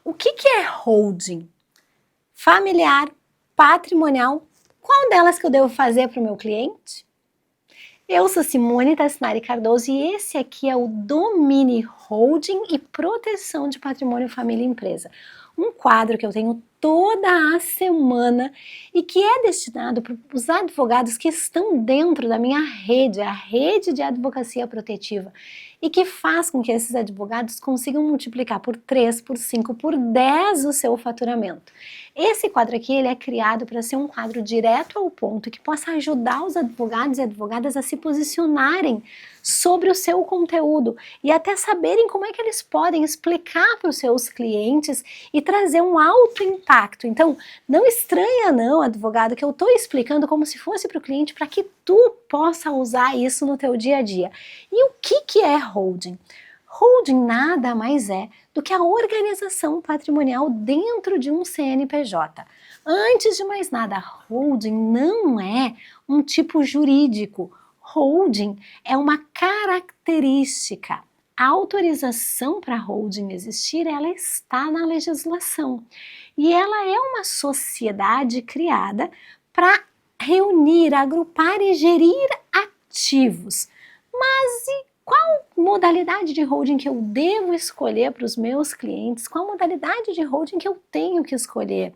O que é holding? Familiar, patrimonial, qual delas que eu devo fazer para o meu cliente? Eu sou Simone Tassinari Cardoso e esse aqui é o Domine Holding e Proteção de Patrimônio Família e Empresa. Um quadro que eu tenho toda a semana e que é destinado para os advogados que estão dentro da minha rede, a rede de advocacia protetiva, e que faz com que esses advogados consigam multiplicar por 3, por 5, por 10 o seu faturamento. Esse quadro aqui ele é criado para ser um quadro direto ao ponto que possa ajudar os advogados e advogadas a se posicionarem sobre o seu conteúdo e até saberem como é que eles podem explicar para os seus clientes e trazer um alto impacto. Então, não estranha não, advogado, que eu estou explicando como se fosse para o cliente para que tu possa usar isso no teu dia a dia. E o que é holding? Holding nada mais é do que a organização patrimonial dentro de um CNPJ. Antes de mais nada, holding não é um tipo jurídico. Holding é uma característica. A autorização para holding existir, ela está na legislação. E ela é uma sociedade criada para reunir, agrupar e gerir ativos. Mas e qual modalidade de holding que eu devo escolher para os meus clientes? Qual modalidade de holding que eu tenho que escolher?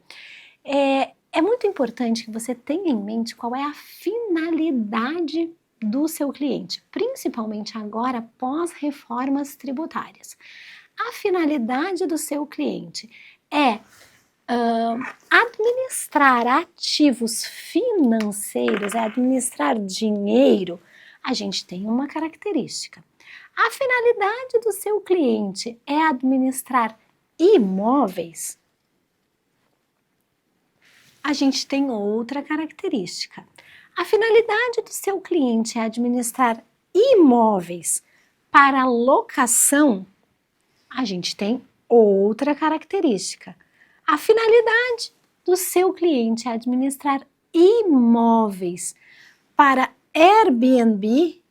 É muito importante que você tenha em mente qual é a finalidade do seu cliente, principalmente agora após reformas tributárias. A finalidade do seu cliente é administrar ativos financeiros, administrar dinheiro. A gente tem uma característica. A finalidade do seu cliente é administrar imóveis. A gente tem outra característica. A finalidade do seu cliente é administrar imóveis para locação. A gente tem outra característica. A finalidade do seu cliente é administrar imóveis para Airbnb.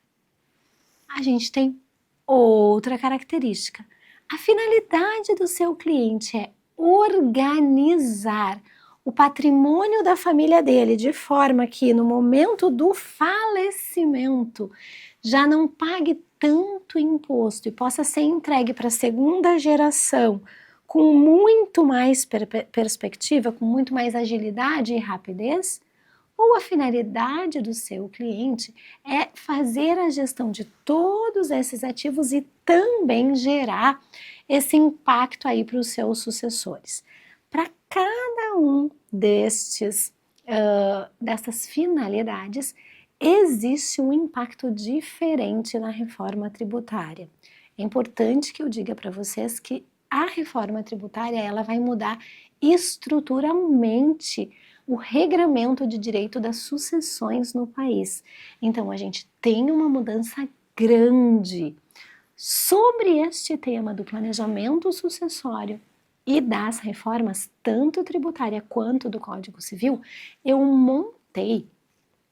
A gente tem outra característica. A finalidade do seu cliente é organizar o patrimônio da família dele de forma que no momento do falecimento já não pague tanto imposto e possa ser entregue para a segunda geração com muito mais perspectiva, com muito mais agilidade e rapidez. Ou a finalidade do seu cliente é fazer a gestão de todos esses ativos e também gerar esse impacto aí para os seus sucessores. Para cada um dessas finalidades, existe um impacto diferente na reforma tributária. É importante que eu diga para vocês que a reforma tributária ela vai mudar estruturalmente o regramento de direito das sucessões no país. Então, a gente tem uma mudança grande. Sobre este tema do planejamento sucessório e das reformas, tanto tributária quanto do Código Civil, eu montei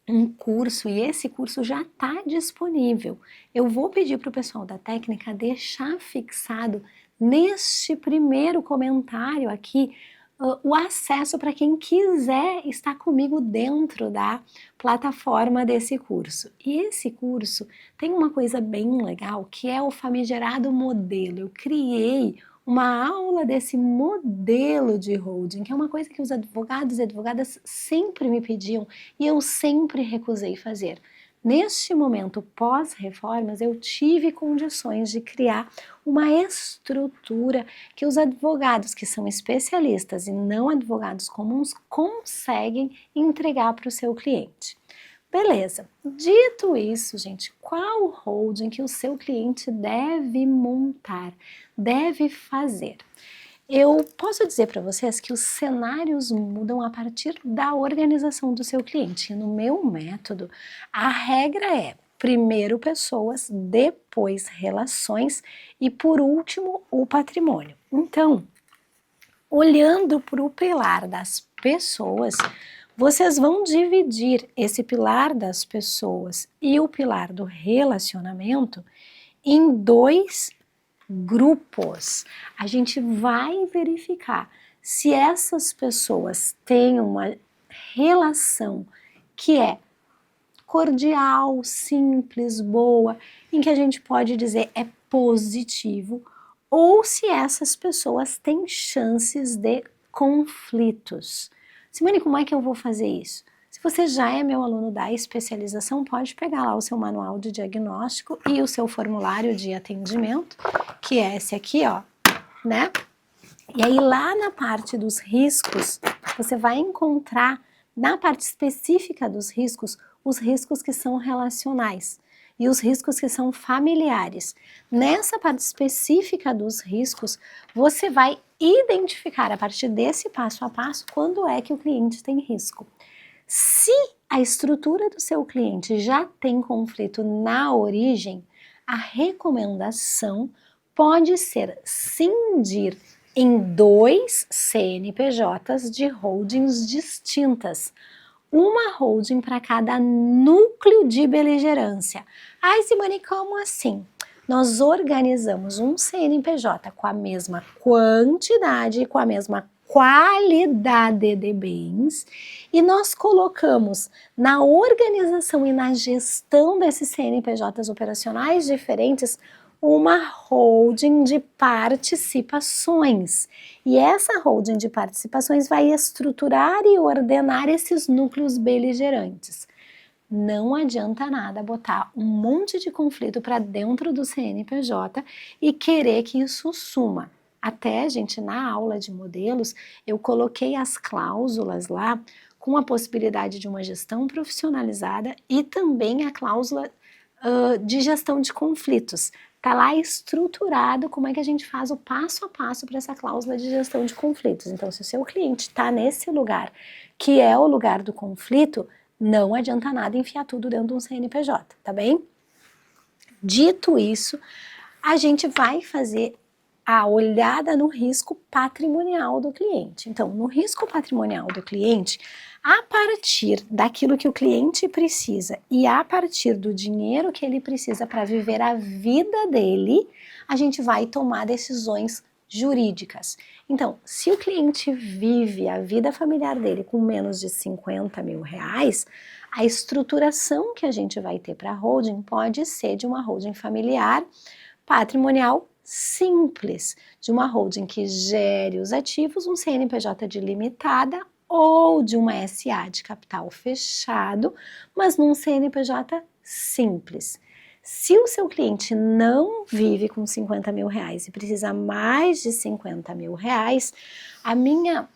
um curso e esse curso já está disponível. Eu vou pedir para o pessoal da técnica deixar fixado neste primeiro comentário aqui o acesso para quem quiser estar comigo dentro da plataforma desse curso. E esse curso tem uma coisa bem legal que é o famigerado modelo. Eu criei uma aula desse modelo de holding, que é uma coisa que os advogados e advogadas sempre me pediam e eu sempre recusei fazer. Neste momento pós-reformas, eu tive condições de criar uma estrutura que os advogados que são especialistas e não advogados comuns conseguem entregar para o seu cliente. Beleza, dito isso, gente, qual holding que o seu cliente deve montar, deve fazer? Eu posso dizer para vocês que os cenários mudam a partir da organização do seu cliente. No meu método, a regra é primeiro pessoas, depois relações e por último o patrimônio. Então, olhando para o pilar das pessoas, vocês vão dividir esse pilar das pessoas e o pilar do relacionamento em dois grupos, a gente vai verificar se essas pessoas têm uma relação que é cordial, simples, boa, em que a gente pode dizer é positivo, ou se essas pessoas têm chances de conflitos. Simone, como é que eu vou fazer isso? Se você já é meu aluno da especialização, pode pegar lá o seu manual de diagnóstico e o seu formulário de atendimento, que é esse aqui, ó, né? E aí lá na parte dos riscos, você vai encontrar na parte específica dos riscos, os riscos que são relacionais e os riscos que são familiares. Nessa parte específica dos riscos, você vai identificar a partir desse passo a passo quando é que o cliente tem risco. Se a estrutura do seu cliente já tem conflito na origem, a recomendação pode ser cindir em 2 CNPJs de holdings distintas, uma holding para cada núcleo de beligerância. Ai, Simone, como assim? Nós organizamos um CNPJ com a mesma quantidade e com a mesma qualidade de bens e nós colocamos na organização e na gestão desses CNPJs operacionais diferentes uma holding de participações. E essa holding de participações vai estruturar e ordenar esses núcleos beligerantes. Não adianta nada botar um monte de conflito para dentro do CNPJ e querer que isso suma. Até, gente, na aula de modelos, eu coloquei as cláusulas lá com a possibilidade de uma gestão profissionalizada e também a cláusula de gestão de conflitos. Está lá estruturado como é que a gente faz o passo a passo para essa cláusula de gestão de conflitos. Então, se o seu cliente está nesse lugar, que é o lugar do conflito, não adianta nada enfiar tudo dentro de um CNPJ, tá bem? Dito isso, a gente vai fazer a olhada no risco patrimonial do cliente. Então, no risco patrimonial do cliente, a partir daquilo que o cliente precisa e a partir do dinheiro que ele precisa para viver a vida dele, a gente vai tomar decisões jurídicas. Então, se o cliente vive a vida familiar dele com menos de 50 mil reais, a estruturação que a gente vai ter para a holding pode ser de uma holding familiar patrimonial simples, de uma holding que gere os ativos, um CNPJ de limitada ou de uma SA de capital fechado, mas num CNPJ simples. Se o seu cliente não vive com 50 mil reais e precisa mais de 50 mil reais, a minha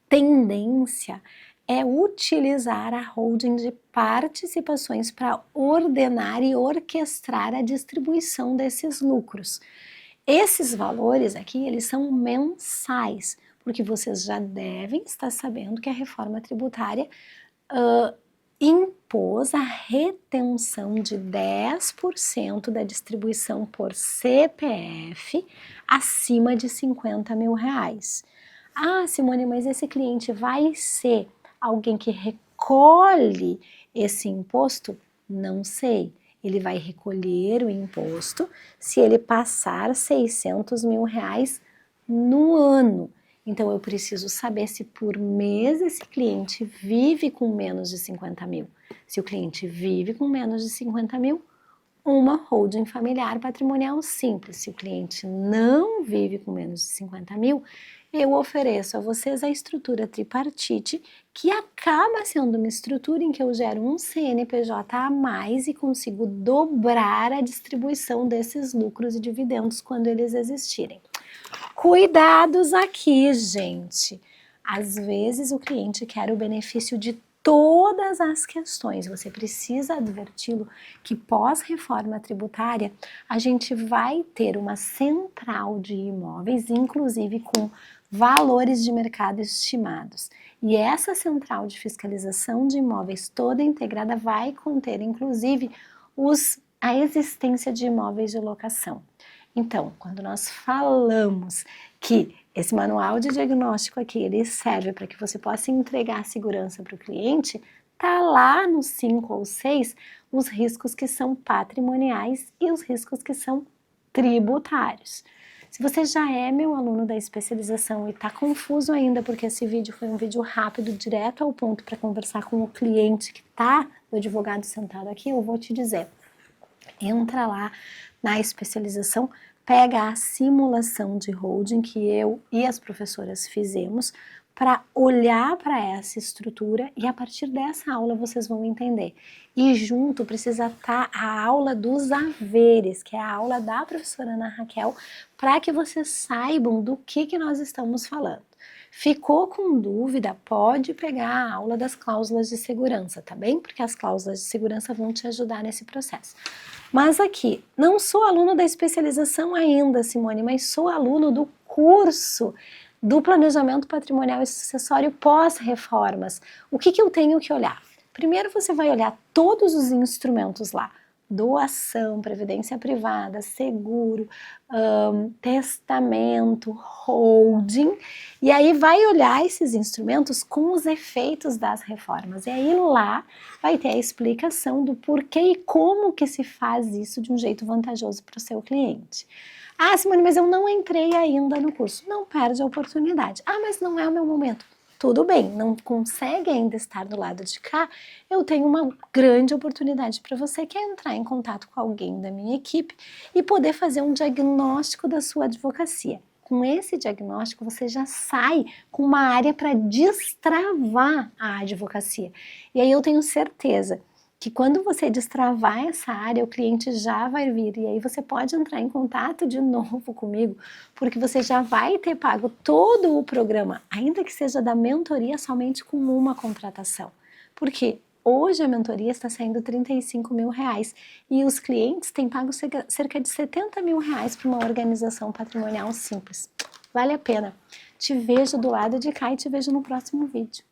tendência é utilizar a holding de participações para ordenar e orquestrar a distribuição desses lucros. Esses valores aqui, eles são mensais, porque vocês já devem estar sabendo que a reforma tributária impôs a retenção de 10% da distribuição por CPF acima de 50 mil reais. Ah, Simone, mas esse cliente vai ser alguém que recolhe esse imposto? Não sei. Ele vai recolher o imposto se ele passar 600 mil reais no ano. Então, eu preciso saber se por mês esse cliente vive com menos de 50 mil. Se o cliente vive com menos de 50 mil, uma holding familiar patrimonial simples. Se o cliente não vive com menos de 50 mil, eu ofereço a vocês a estrutura tripartite, que acaba sendo uma estrutura em que eu gero um CNPJ a mais e consigo dobrar a distribuição desses lucros e dividendos quando eles existirem. Cuidados aqui, gente. Às vezes o cliente quer o benefício de todas as questões. Você precisa adverti-lo que pós-reforma tributária a gente vai ter uma central de imóveis, inclusive com valores de mercado estimados. E essa central de fiscalização de imóveis toda integrada vai conter, inclusive, a existência de imóveis de locação. Então, quando nós falamos que esse manual de diagnóstico aqui, ele serve para que você possa entregar segurança para o cliente, tá lá no 5 ou 6 os riscos que são patrimoniais e os riscos que são tributários. Se você já é meu aluno da especialização e está confuso ainda, porque esse vídeo foi um vídeo rápido, direto ao ponto para conversar com o cliente que está, o advogado sentado aqui, eu vou te dizer, entra lá na especialização, pega a simulação de holding que eu e as professoras fizemos para olhar para essa estrutura e a partir dessa aula vocês vão entender. E junto precisa estar a aula dos haveres, que é a aula da professora Ana Raquel, para que vocês saibam do que nós estamos falando. Ficou com dúvida? Pode pegar a aula das cláusulas de segurança, tá bem? Porque as cláusulas de segurança vão te ajudar nesse processo. Mas aqui, não sou aluno da especialização ainda, Simone, mas sou aluno do curso do Planejamento Patrimonial e Sucessório pós-reformas. O que eu tenho que olhar? Primeiro você vai olhar todos os instrumentos lá, doação, previdência privada, seguro, testamento, holding, e aí vai olhar esses instrumentos com os efeitos das reformas, e aí lá vai ter a explicação do porquê e como que se faz isso de um jeito vantajoso para o seu cliente. Ah, Simone, mas eu não entrei ainda no curso. Não perde a oportunidade. Ah, mas não é o meu momento. Tudo bem, não consegue ainda estar do lado de cá, eu tenho uma grande oportunidade para você que é entrar em contato com alguém da minha equipe e poder fazer um diagnóstico da sua advocacia. Com esse diagnóstico, você já sai com uma área para destravar a advocacia. E aí eu tenho certeza que quando você destravar essa área, o cliente já vai vir e aí você pode entrar em contato de novo comigo, porque você já vai ter pago todo o programa, ainda que seja da mentoria somente com uma contratação. Porque hoje a mentoria está saindo R$35 mil e os clientes têm pago cerca de R$70 mil para uma organização patrimonial simples. Vale a pena. Te vejo do lado de cá e te vejo no próximo vídeo.